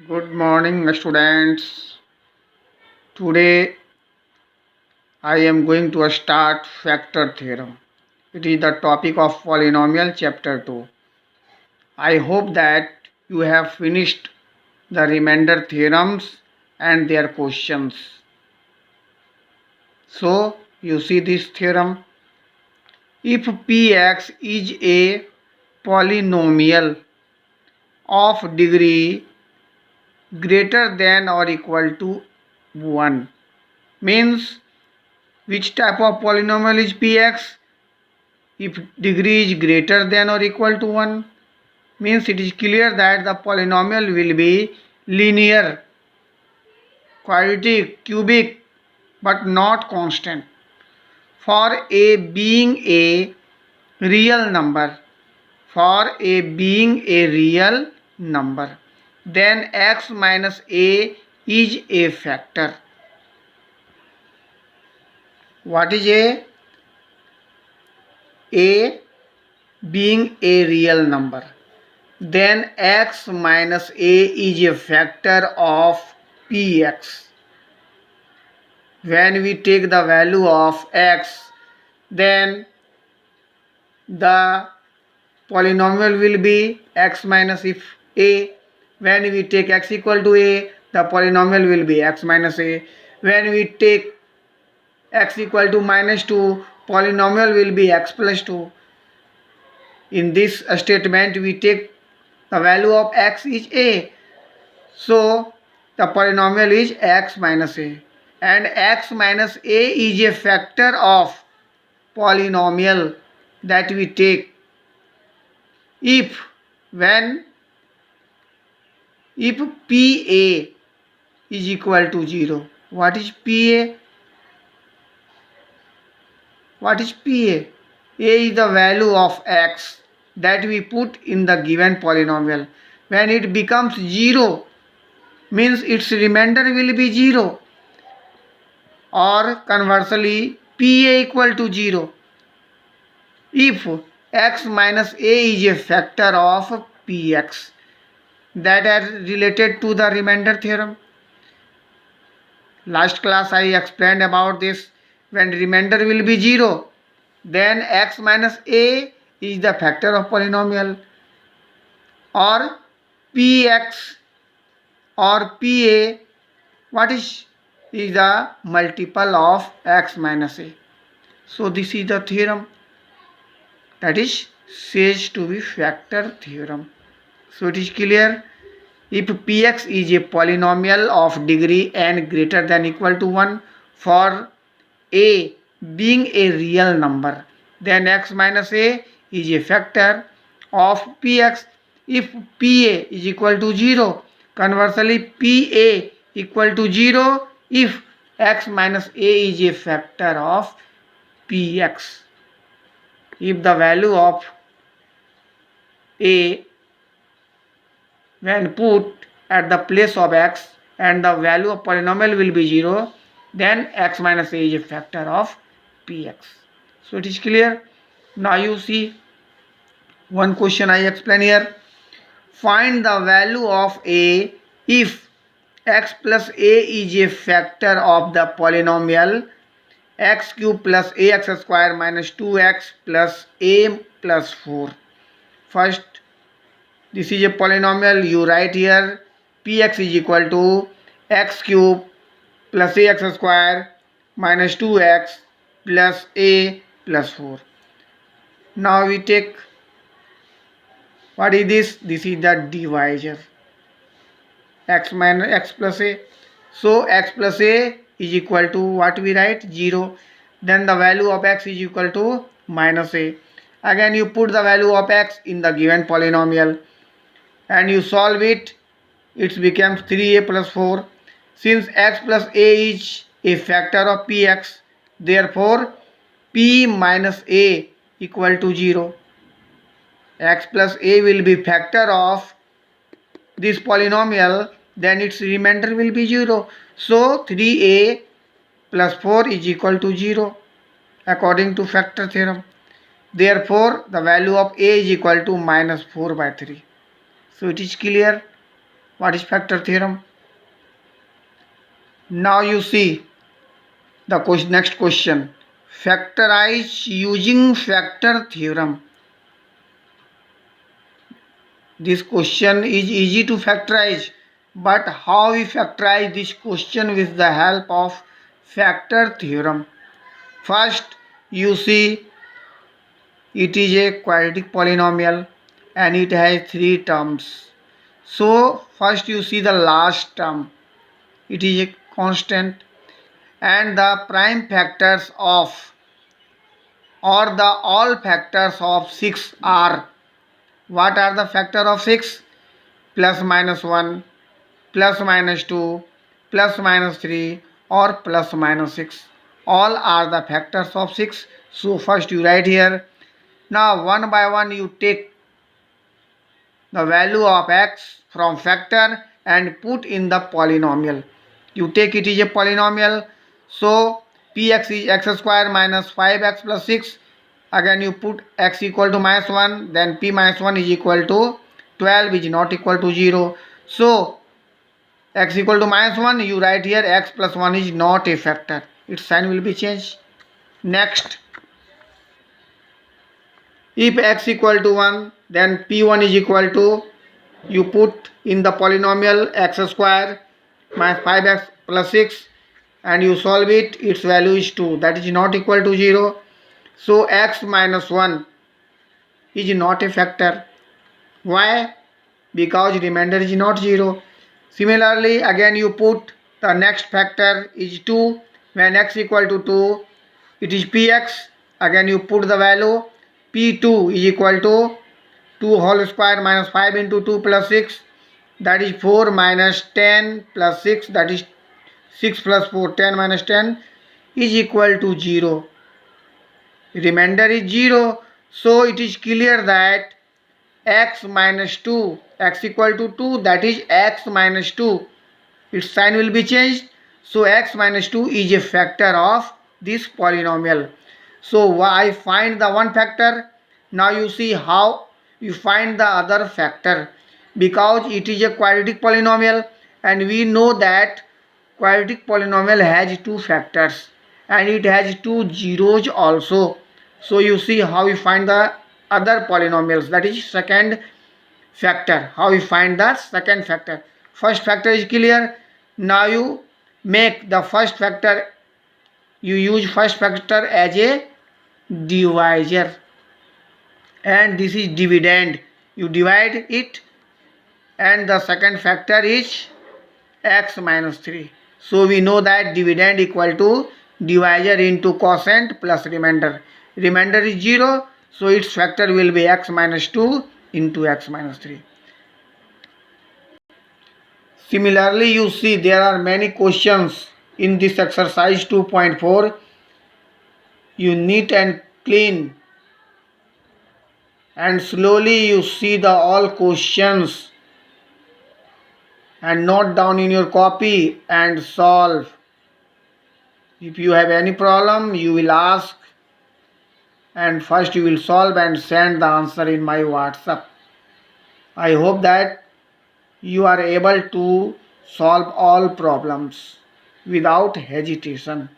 Good morning, students. Today I am going to start factor theorem. It is the topic of polynomial chapter 2. I hope that you have finished the remainder theorems and their questions. So, you see this theorem. If Px is a polynomial of degree greater than or equal to 1, means which type of polynomial is Px? If degree is greater than or equal to 1, means it is clear that the polynomial will be linear, quadratic, cubic, but not constant. For a being a real number, then x minus a is a factor. What is a? A being a real number, then x minus a is a factor of px. When we take the value of x, then the polynomial will be x minus if a. When we take x equal to a, the polynomial will be x minus a. When we take x equal to minus 2, polynomial will be x plus 2. In this statement, we take the value of x is a. So, the polynomial is x minus a. And x minus a is a factor of polynomial that we take if pa is equal to 0. What is pa? What is pa? A is the value of x that we put in the given polynomial. When it becomes 0, means its remainder will be 0, or conversely pa equal to 0 if x minus a is a factor of px. That are related to the remainder theorem. Last class I explained about this. When remainder will be 0, then x minus a is the factor of polynomial, or px or pa, what is the multiple of x minus a. So this is the theorem that is says to be factor theorem. So it is clear. If px is a polynomial of degree n greater than equal to 1 for a being a real number, then x minus a is a factor of px. If pa is equal to 0, conversely pa equal to 0 if x minus a is a factor of px. If the value of a when put at the place of x and the value of polynomial will be 0, then x minus a is a factor of px. So it is clear. Now you see one question I explain here. Find the value of a if x plus a is a factor of the polynomial x cube plus ax square minus 2x plus a plus 4. First, this is a polynomial. You write here px is equal to x cube plus ax square minus 2x plus a plus 4. Now we take, what is this? This is the divisor, x minus x plus a. So x plus a is equal to what we write? 0. Then the value of x is equal to minus a. Again you put the value of x in the given polynomial and you solve it. It becomes 3a plus 4. Since x plus a is a factor of px, therefore p minus a equal to 0. X plus a will be factor of this polynomial, then its remainder will be 0. So 3a plus 4 is equal to 0 according to factor theorem. Therefore the value of a is equal to minus 4 by 3. So it is clear. What is factor theorem? Now you see the next question. Factorize using factor theorem. This question is easy to factorize, but how we factorize this question with the help of factor theorem? First, you see it is a quadratic polynomial and it has three terms. So first you see the last term. It is a constant and the prime factors of or the all factors of 6 are. What are the factor of 6? Plus minus 1, plus minus 2, plus minus 3 or plus minus 6. All are the factors of 6. So first you write here. Now one by one you take the value of x from factor and put in the polynomial. You take it is a polynomial. So px is x square minus 5x plus 6. Again you put x equal to minus 1. Then p minus 1 is equal to 12 is not equal to 0. So x equal to minus 1 you write here x plus 1 is not a factor. Its sign will be changed. Next, if x equal to 1 then p1 is equal to, you put in the polynomial x square minus 5x plus 6 and you solve it, its value is 2, that is not equal to 0. So x minus 1 is not a factor. Why? Because remainder is not 0. Similarly, again you put the next factor is 2. When x equal to 2, it is px. Again you put the value p2 is equal to 2 whole square minus 5 into 2 plus 6, that is 4 minus 10 plus 6, that is 6 plus 4, 10 minus 10 is equal to 0. Remainder is 0. So it is clear that x minus 2, x equal to 2, that is x minus 2. Its sign will be changed. So x minus 2 is a factor of this polynomial. So I find the one factor. Now you see how you find the other factor. Because it is a quadratic polynomial and we know that quadratic polynomial has two factors and it has two zeros also. So you see how we find the other polynomials, that is second factor. How we find the second factor? First factor is clear. Now you make the first factor, you use first factor as a divisor and this is dividend. You divide it and the second factor is x minus 3. So we know that dividend equal to divisor into quotient plus remainder. Remainder is 0. So its factor will be x minus 2 into x minus 3. Similarly, you see there are many questions in this exercise 2.4. You neat and clean and slowly you see the all questions and note down in your copy and solve. If you have any problem, you will ask and first you will solve and send the answer in my WhatsApp. I hope that you are able to solve all problems without hesitation.